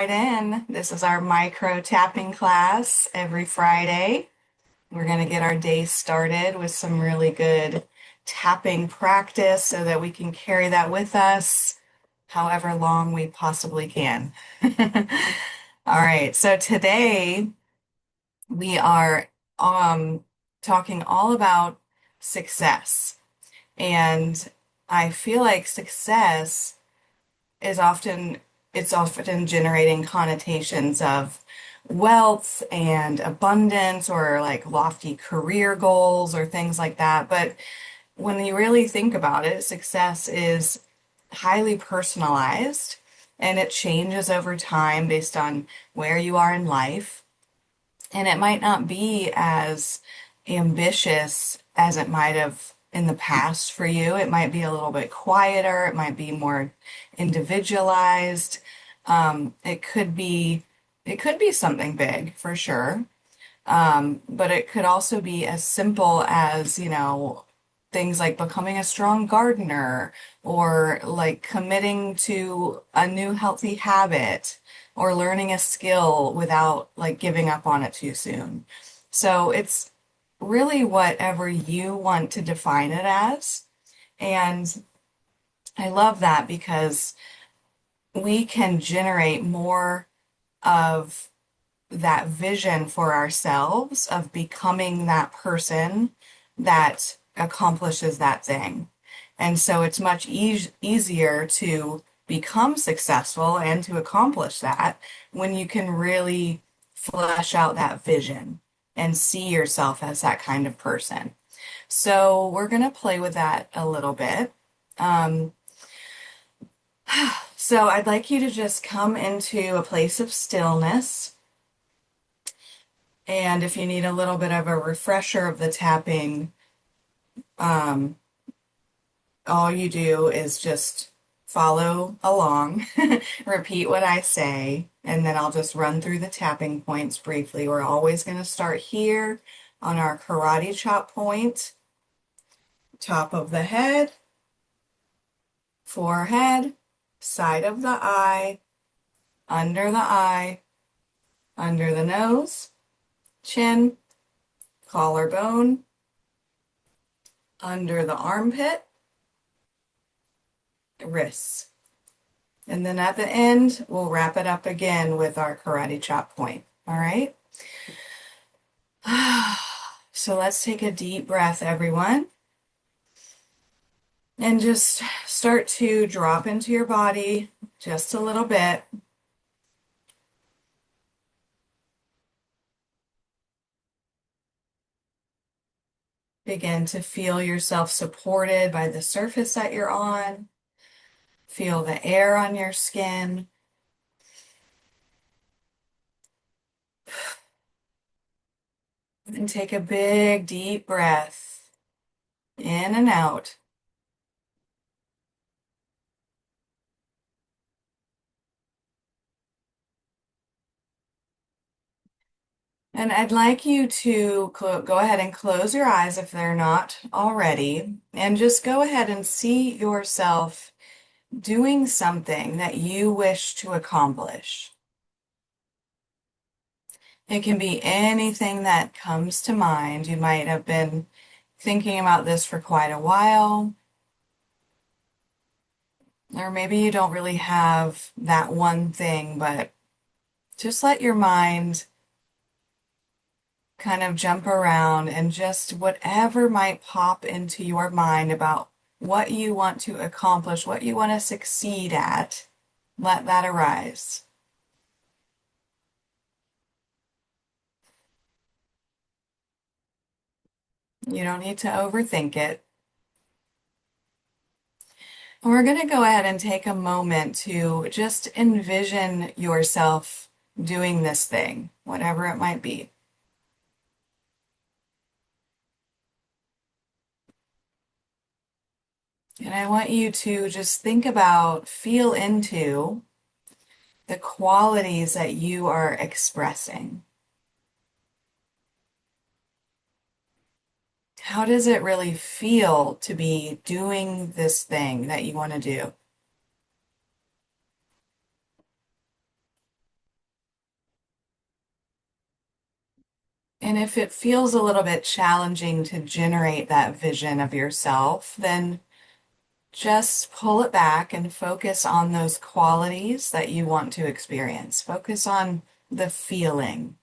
Right in. This is our micro tapping class every Friday. We're going to get our day started with some really good tapping practice so that we can carry that with us however long we possibly can. All right, so today we are um, talking all about success. And I feel like success is often it's often generating connotations of wealth and abundance or like lofty career goals or things like that. But when you really think about it, success is highly personalized and it changes over time based on where you are in life. And it might not be as ambitious as it might have in the past for you. It might be a little bit quieter. It might be more individualized. It could be something big for sure. But it could also be as simple as, things like becoming a strong gardener or like committing to a new healthy habit or learning a skill without like giving up on it too soon. So it's really whatever you want to define it as. And I love that because we can generate more of that vision for ourselves of becoming that person that accomplishes that thing. And so it's much easier to become successful and to accomplish that when you can really flesh out that vision and see yourself as that kind of person. So we're going to play with that a little bit. Um, so I'd like you to just come into a place of stillness. And if you need a little bit of a refresher of the tapping, um, all you do is just follow along, repeat what I say, and then I'll just run through the tapping points briefly. We're always going to start here on our karate chop point, top of the head, forehead, side of the eye, under the nose, chin, collarbone, under the armpit, wrists. And then at the end, we'll wrap it up again with our karate chop point. All right? So let's take a deep breath, everyone. And just start to drop into your body just a little bit. Begin to feel yourself supported by the surface that you're on. Feel the air on your skin. And take a big, deep breath in and out. And I'd like you to go ahead and close your eyes if they're not already, and just go ahead and see yourself doing something that you wish to accomplish. It can be anything that comes to mind. You might have been thinking about this for quite a while, or maybe you don't really have that one thing, but just let your mind kind of jump around and just whatever might pop into your mind about what you want to accomplish, what you want to succeed at, let that arise. You don't need to overthink it. And we're going to go ahead and take a moment to just envision yourself doing this thing, whatever it might be. And I want you to just think about, feel into the qualities that you are expressing. How does it really feel to be doing this thing that you want to do? And if it feels a little bit challenging to generate that vision of yourself, then just pull it back and focus on those qualities that you want to experience. Focus on the feeling.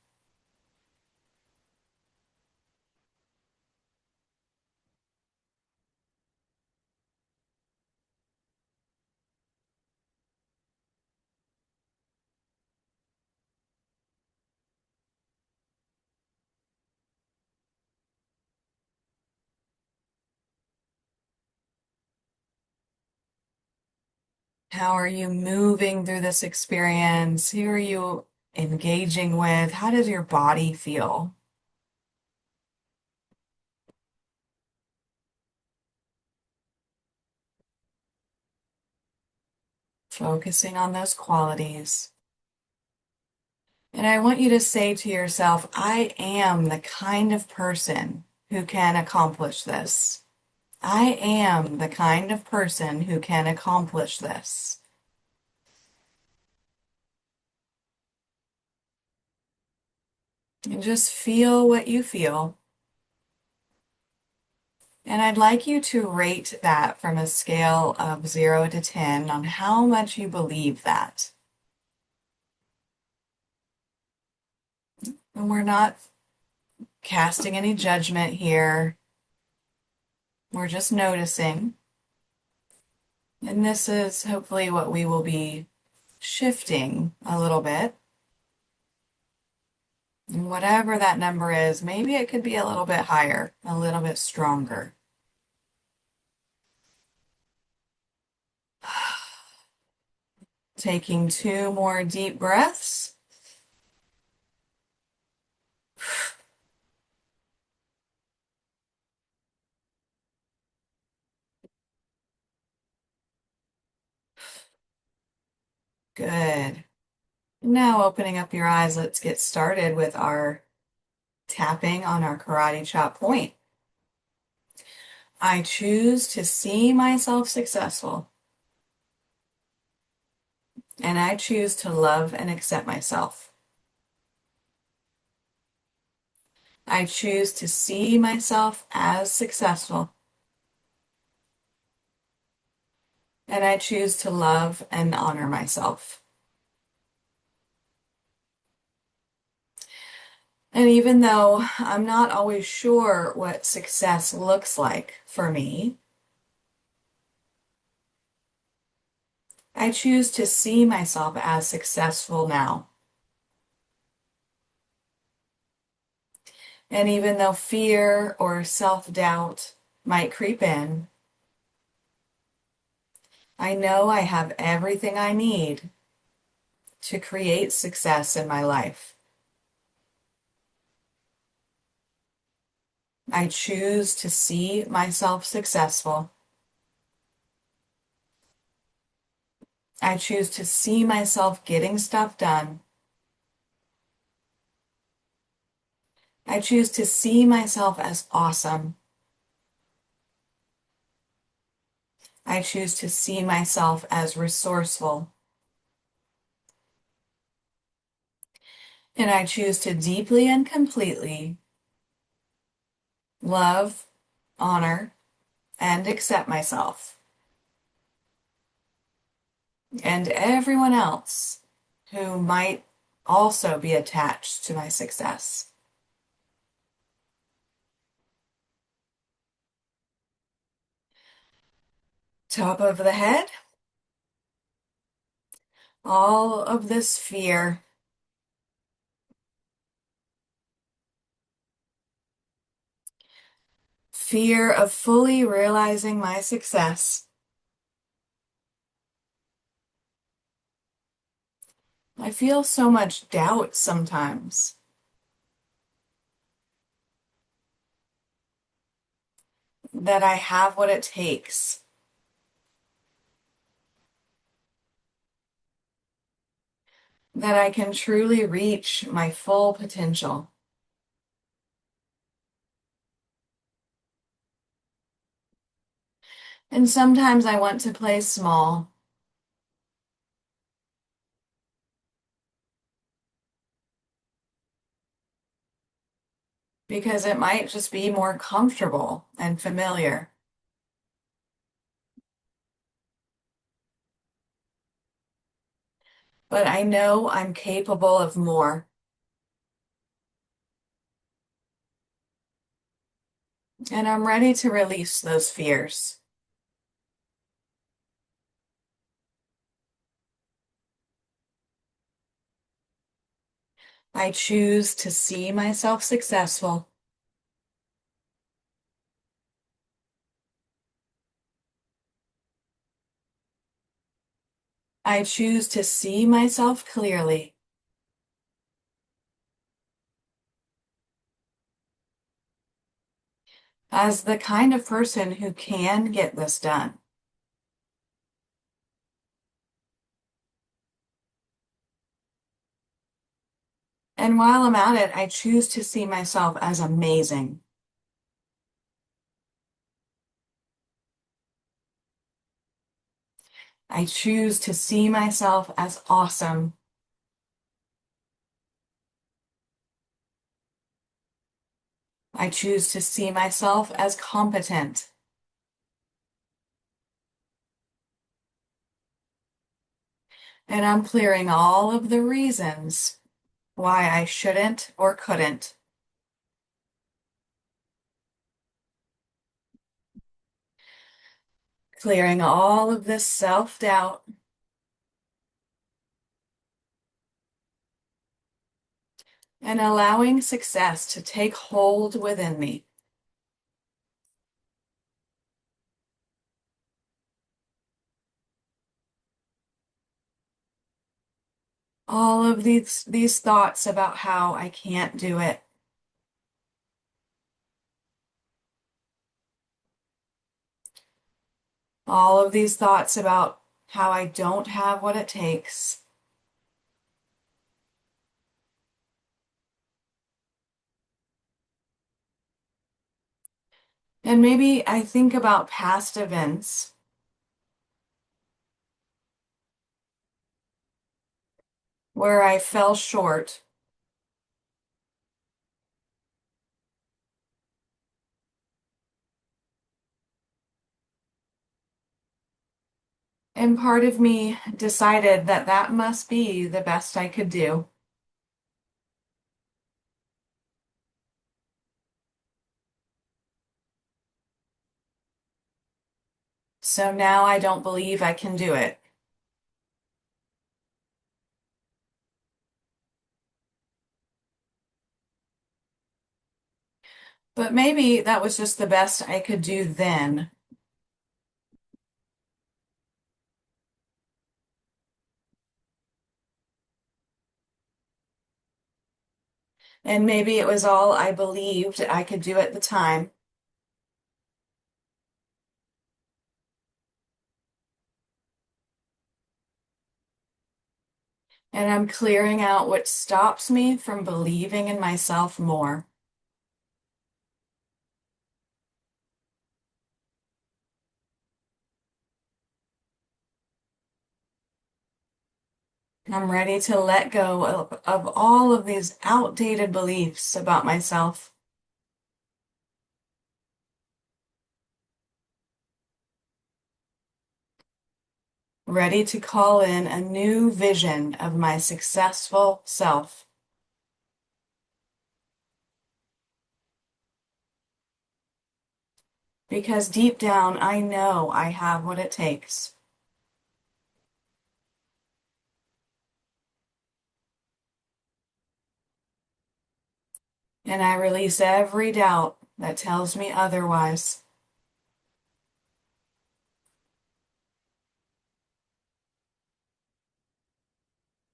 How are you moving through this experience? Who are you engaging with? How does your body feel? Focusing on those qualities. And I want you to say to yourself, I am the kind of person who can accomplish this. I am the kind of person who can accomplish this. And just feel what you feel. And I'd like you to rate that from a scale of 0 to 10 on how much you believe that. And we're not casting any judgment here. We're just noticing. And this is hopefully what we will be shifting a little bit. And whatever that number is, maybe it could be a little bit higher, a little bit stronger. Taking 2 more deep breaths. Good. Now opening up your eyes, let's get started with our tapping on our karate chop point. I choose to see myself successful, and I choose to love and accept myself. I choose to see myself as successful, and I choose to love and honor myself. And even though I'm not always sure what success looks like for me, I choose to see myself as successful now. And even though fear or self-doubt might creep in, I know I have everything I need to create success in my life. I choose to see myself successful. I choose to see myself getting stuff done. I choose to see myself as awesome. I choose to see myself as resourceful. And I choose to deeply and completely love, honor, and accept myself and everyone else who might also be attached to my success. Top of the head, all of this fear, fear of fully realizing my success. I feel so much doubt sometimes that I have what it takes, that I can truly reach my full potential. And sometimes I want to play small. because it might just be more comfortable and familiar. But I know I'm capable of more, and I'm ready to release those fears. I choose to see myself successful. I choose to see myself clearly as the kind of person who can get this done. And while I'm at it, I choose to see myself as amazing. I choose to see myself as awesome. I choose to see myself as competent. And I'm clearing all of the reasons why I shouldn't or couldn't. Clearing all of this self-doubt and allowing success to take hold within me. All of these thoughts about how I can't do it. All of these thoughts about how I don't have what it takes. And maybe I think about past events where I fell short. And part of me decided that that must be the best I could do. So now I don't believe I can do it. But maybe that was just the best I could do then. And maybe it was all I believed I could do at the time. And I'm clearing out what stops me from believing in myself more. I'm ready to let go of all of these outdated beliefs about myself. Ready to call in a new vision of my successful self. Because deep down, I know I have what it takes. And I release every doubt that tells me otherwise.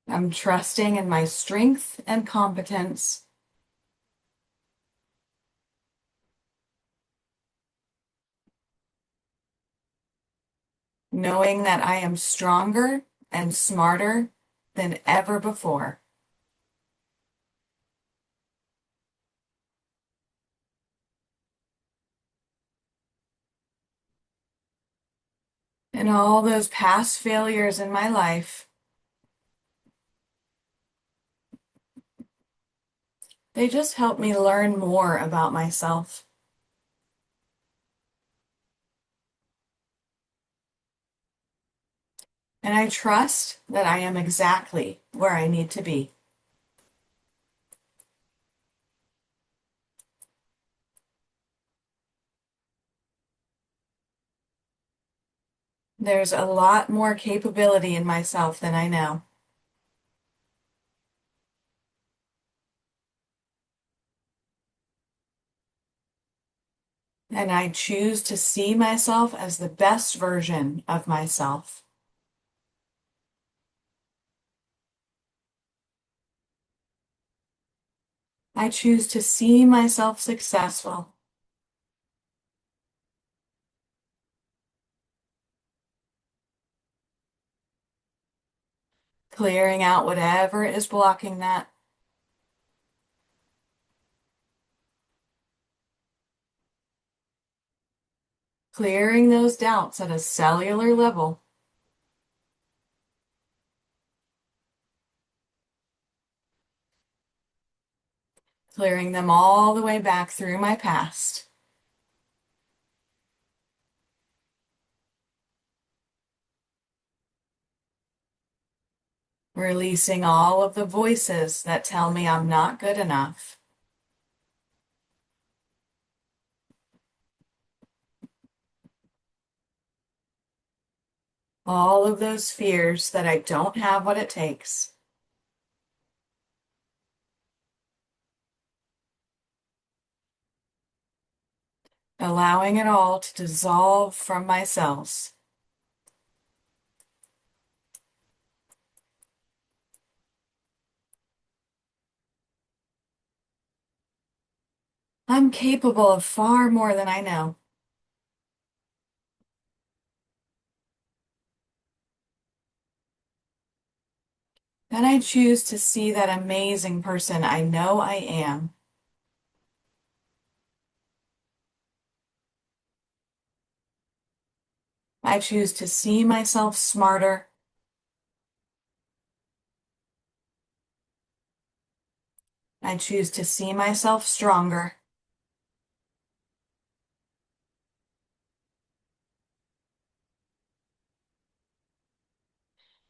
I'm trusting in my strength and competence, knowing that I am stronger and smarter than ever before. And all those past failures in my life, They just help me learn more about myself. And I trust that I am exactly where I need to be. There's a lot more capability in myself than I know. And I choose to see myself as the best version of myself. I choose to see myself successful. Clearing out whatever is blocking that. Clearing those doubts at a cellular level. Clearing them all the way back through my past. Releasing all of the voices that tell me I'm not good enough. All of those fears that I don't have what it takes. Allowing it all to dissolve from my cells. I'm capable of far more than I know. And I choose to see that amazing person I know I am. I choose to see myself smarter. I choose to see myself stronger.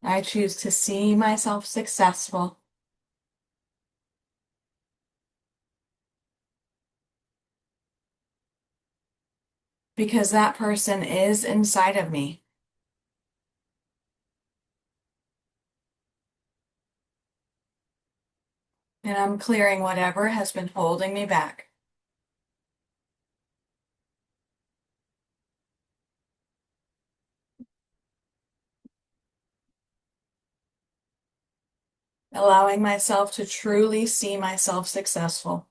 I choose to see myself successful. Because that person is inside of me. And I'm clearing whatever has been holding me back. Allowing myself to truly see myself successful.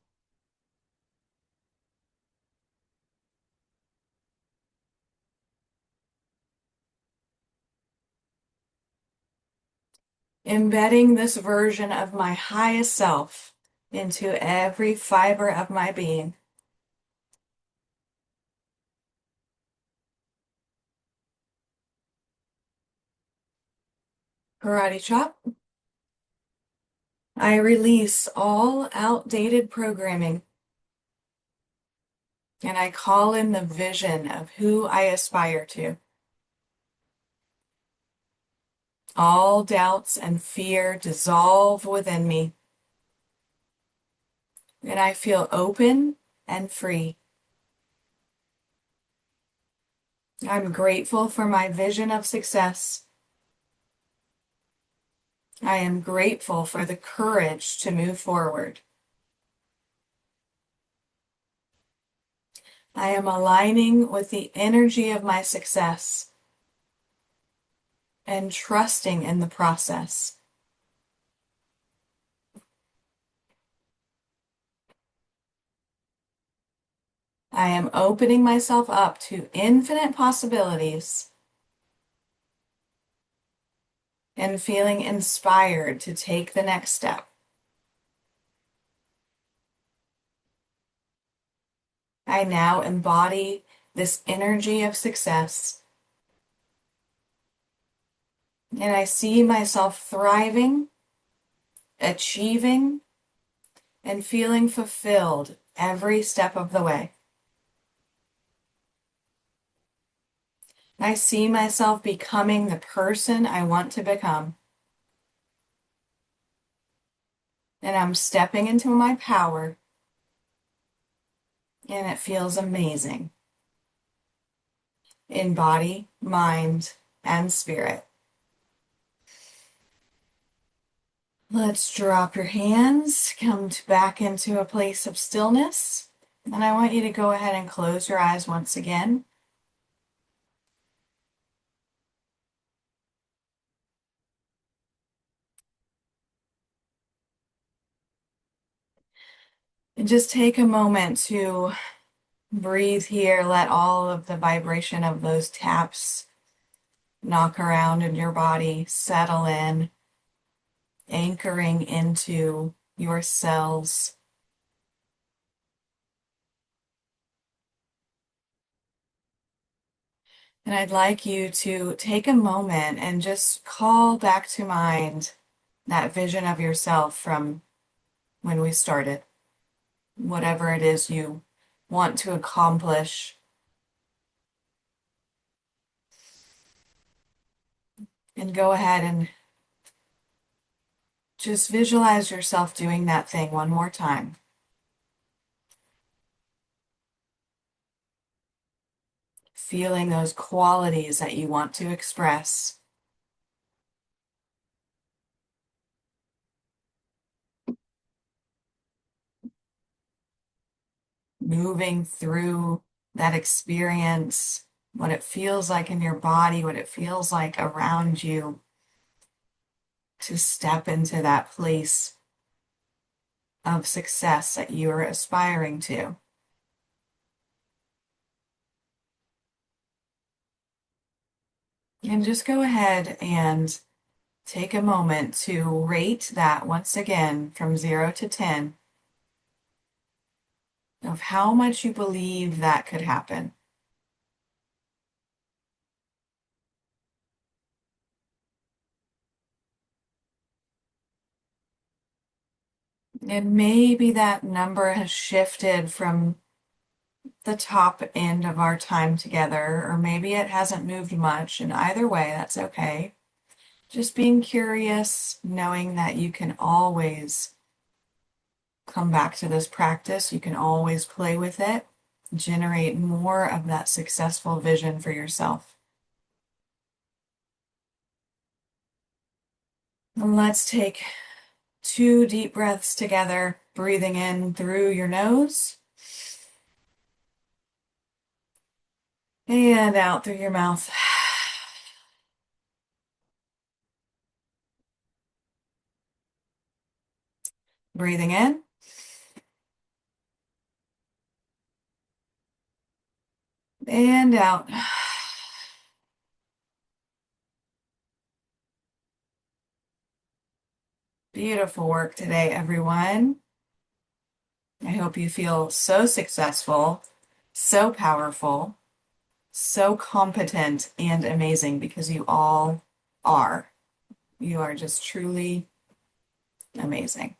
Embedding this version of my highest self into every fiber of my being. Karate chop. I release all outdated programming and I call in the vision of who I aspire to. All doubts and fear dissolve within me, and I feel open and free. I'm grateful for my vision of success. I am grateful for the courage to move forward. I am aligning with the energy of my success and trusting in the process. I am opening myself up to infinite possibilities and feeling inspired to take the next step. I now embody this energy of success, and I see myself thriving, achieving, and feeling fulfilled every step of the way. I see myself becoming the person I want to become. And I'm stepping into my power, and it feels amazing in body, mind, and spirit. Let's drop your hands, come back into a place of stillness. And I want you to go ahead and close your eyes once again. And just take a moment to breathe here. Let all of the vibration of those taps knock around in your body, settle in, anchoring into your cells. And I'd like you to take a moment and just call back to mind that vision of yourself from when we started. Whatever it is you want to accomplish. And go ahead and just visualize yourself doing that thing one more time. Feeling those qualities that you want to express. Moving through that experience, what it feels like in your body, what it feels like around you, to step into that place of success that you are aspiring to. And just go ahead and take a moment to rate that once again from 0 to 10 of how much you believe that could happen. And maybe that number has shifted from the top end of our time together, or maybe it hasn't moved much. And either way, that's okay. Just being curious, knowing that you can always come back to this practice. You can always play with it, generate more of that successful vision for yourself. And let's take 2 deep breaths together, breathing in through your nose and out through your mouth. Breathing in and out. Beautiful work today, everyone. I hope you feel so successful, so powerful, so competent and amazing, because you all are. You are just truly amazing.